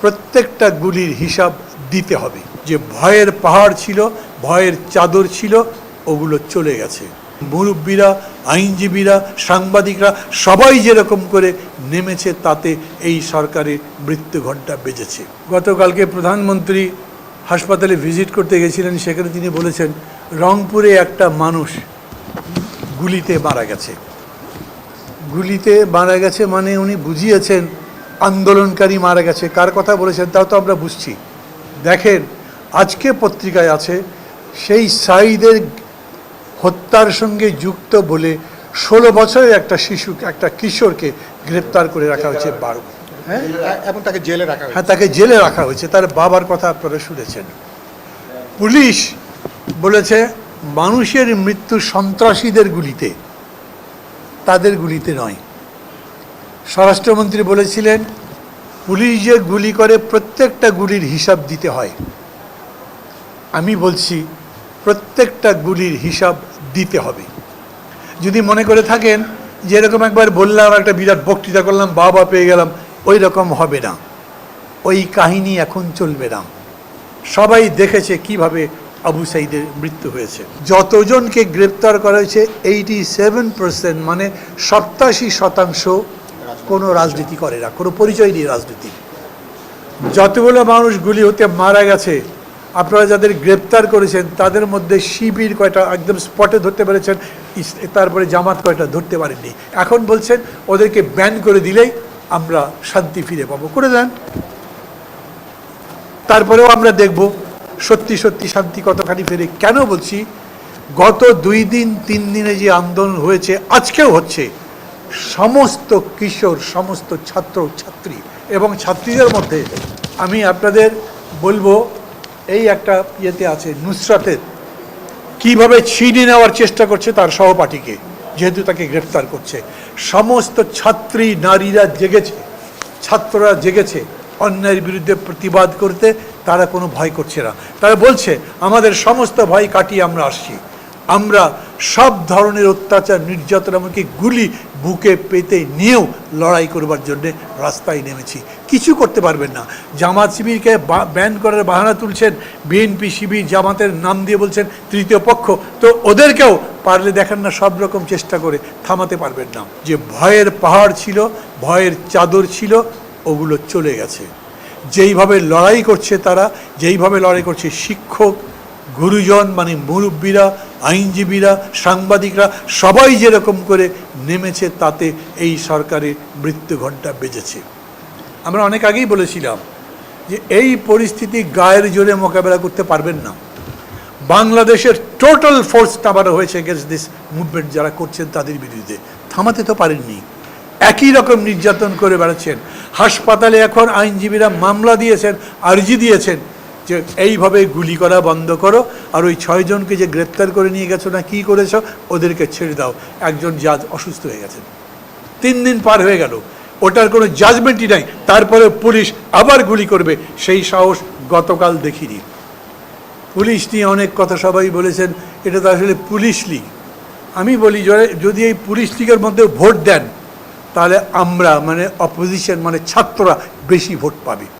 প্রত্যেকটা গুলির হিসাব দিতে হবে। যে ভয়ের পাহাড় ছিল, ভয়ের চাদর ছিল, ওগুলো চলে গেছে। মুরব্বীরা, আইনজীবীরা, সাংবাদিকরা সবাই যেরকম করে নেমেছে, তাতে এই সরকারের মৃত্যু ঘণ্টা বেজেছে। গতকালকে প্রধানমন্ত্রী হাসপাতালে ভিজিট করতে গেছিলেন, সেখানে তিনি বলেছেন রংপুরে একটা মানুষ গুলিতে মারা গেছে। গুলিতে মারা গেছে মানে উনি বুঝিয়েছেন আন্দোলনকারী মারা গেছে। কার কথা বলেছেন তাও তো আমরা বুঝছি। দেখেন, আজকে পত্রিকায় আছে সেই সাঈদের হত্যার সঙ্গে যুক্ত বলে 16 বছরের একটা শিশু, একটা কিশোরকে গ্রেপ্তার করে রাখা হয়েছে। হ্যাঁ, এবং তাকে জেলে রাখা হয়েছে। হ্যাঁ, তাকে জেলে রাখা হয়েছে। তার বাবার কথা আপনারা শুনেছেন। পুলিশ বলেছে মানুষের মৃত্যু সন্ত্রাসীদের গুলিতে, তাদের গুলিতে নয়। স্বরাষ্ট্রমন্ত্রী বলেছিলেন পুলিশ যে গুলি করে প্রত্যেকটা গুলির হিসাব দিতে হয়। আমি বলছি প্রত্যেকটা গুলির হিসাব দিতে হবে। যদি মনে করে থাকেন যে এরকম একবার বললাম, একটা বিরাট বক্তৃতা করলাম, বাবা পেয়ে গেলাম, ওই রকম হবে না। ওই কাহিনী এখন চলবে না। সবাই দেখেছে কিভাবে আবু সাঈদের মৃত্যু হয়েছে। যতজনকে গ্রেপ্তার করা হয়েছে 87%, মানে 87% কোনো রাজনীতি করে না, কোনো পরিচয় নেই রাজনীতি। যতগুলো মানুষ গুলি হতে মারা গেছে, আপনারা যাদের গ্রেপ্তার করেছেন তাদের মধ্যে শিবির কয়টা একদম স্পটে ধরতে পেরেছেন, তারপরে জামাত কয়টা ধরতে পারেননি। এখন বলছেন ওদেরকে ব্যান করে দিলেই আমরা শান্তি ফিরে পাবো। করে দেন, তারপরেও আমরা দেখব সত্যি সত্যি শান্তি কতখানি ফেরে। কেন বলছি, গত 2 দিন 3 দিনে যে আন্দোলন হয়েছে, আজকেও হচ্ছে, সমস্ত কিশোর, সমস্ত ছাত্র ছাত্রী এবং ছাত্রীদের মধ্যে আমি আপনাদের বলবো, এই একটা ইয়েতে আছে নুসরাতের কিভাবে ছিনিয়ে নেওয়ার চেষ্টা করছে তার সহপাঠীকে, যেহেতু তাকে গ্রেফতার করছে। সমস্ত ছাত্রী নারীরা জেগেছে, ছাত্ররা জেগেছে অন্যায়ের বিরুদ্ধে প্রতিবাদ করতে। তারা কোনো ভয় করছে না। তারা বলছে আমাদের সমস্ত ভয় কাটিয়ে আমরা আসছি। আমরা সব ধরনের অত্যাচার, নির্যাতন, এমনকি গুলি বুকে পেতে নিয়েও লড়াই করবার জন্যে রাস্তায় নেমেছি। কিছু করতে পারবেন না। জামাত শিবিরকে ব্যান করার বাহানা তুলছেন, বিএনপি শিবির জামাতের নাম দিয়ে বলছেন তৃতীয় পক্ষ, তো ওদেরকেও পারলে দেখেন না সব রকম চেষ্টা করে থামাতে পারবেন না। যে ভয়ের পাহাড় ছিল, ভয়ের চাদর ছিল, ওগুলো চলে গেছে। যেইভাবে লড়াই করছে তারা, যেইভাবে লড়াই করছে শিক্ষক, গুরুজন, মানে মুরব্বীরা, আইনজীবীরা, সাংবাদিকরা সবাই যেরকম করে নেমেছে, তাতে এই সরকারের মৃত্যু ঘণ্টা বেজেছে। আমরা অনেক আগেই বলেছিলাম যে এই পরিস্থিতি গায়ের জোরে মোকাবেলা করতে পারবেন না। বাংলাদেশের টোটাল ফোর্স নামানো হয়েছে এগেন্স্ট দিস মুভমেন্ট, যারা করছেন তাদের বিরুদ্ধে। থামাতে তো পারেননি, একই রকম নির্যাতন করে বেড়াচ্ছেন। হাসপাতালে এখন আইনজীবীরা মামলা দিয়েছেন, আর্জি দিয়েছেন যে এইভাবে গুলি করা বন্ধ করো, আর ওই 6 জনকে যে গ্রেপ্তার করে নিয়ে গেছো না, কী করেছ, ওদেরকে ছেড়ে দাও। একজন জাজ অসুস্থ হয়ে গেছেন, 3 দিন পার হয়ে গেল, ওটার কোনো জাজমেন্টই নাই, তারপরে পুলিশ আবার গুলি করবে। সেই সাহস গতকাল দেখিনি। পুলিশ নিয়ে অনেক কথা সবাই বলেছেন, এটা তো আসলে পুলিশ লীগ। আমি বলি যদি এই পুলিশ লীগের মধ্যে ভোট দেন, তাহলে আমরা, মানে অপোজিশন, মানে ছাত্ররা বেশি ভোট পাবে।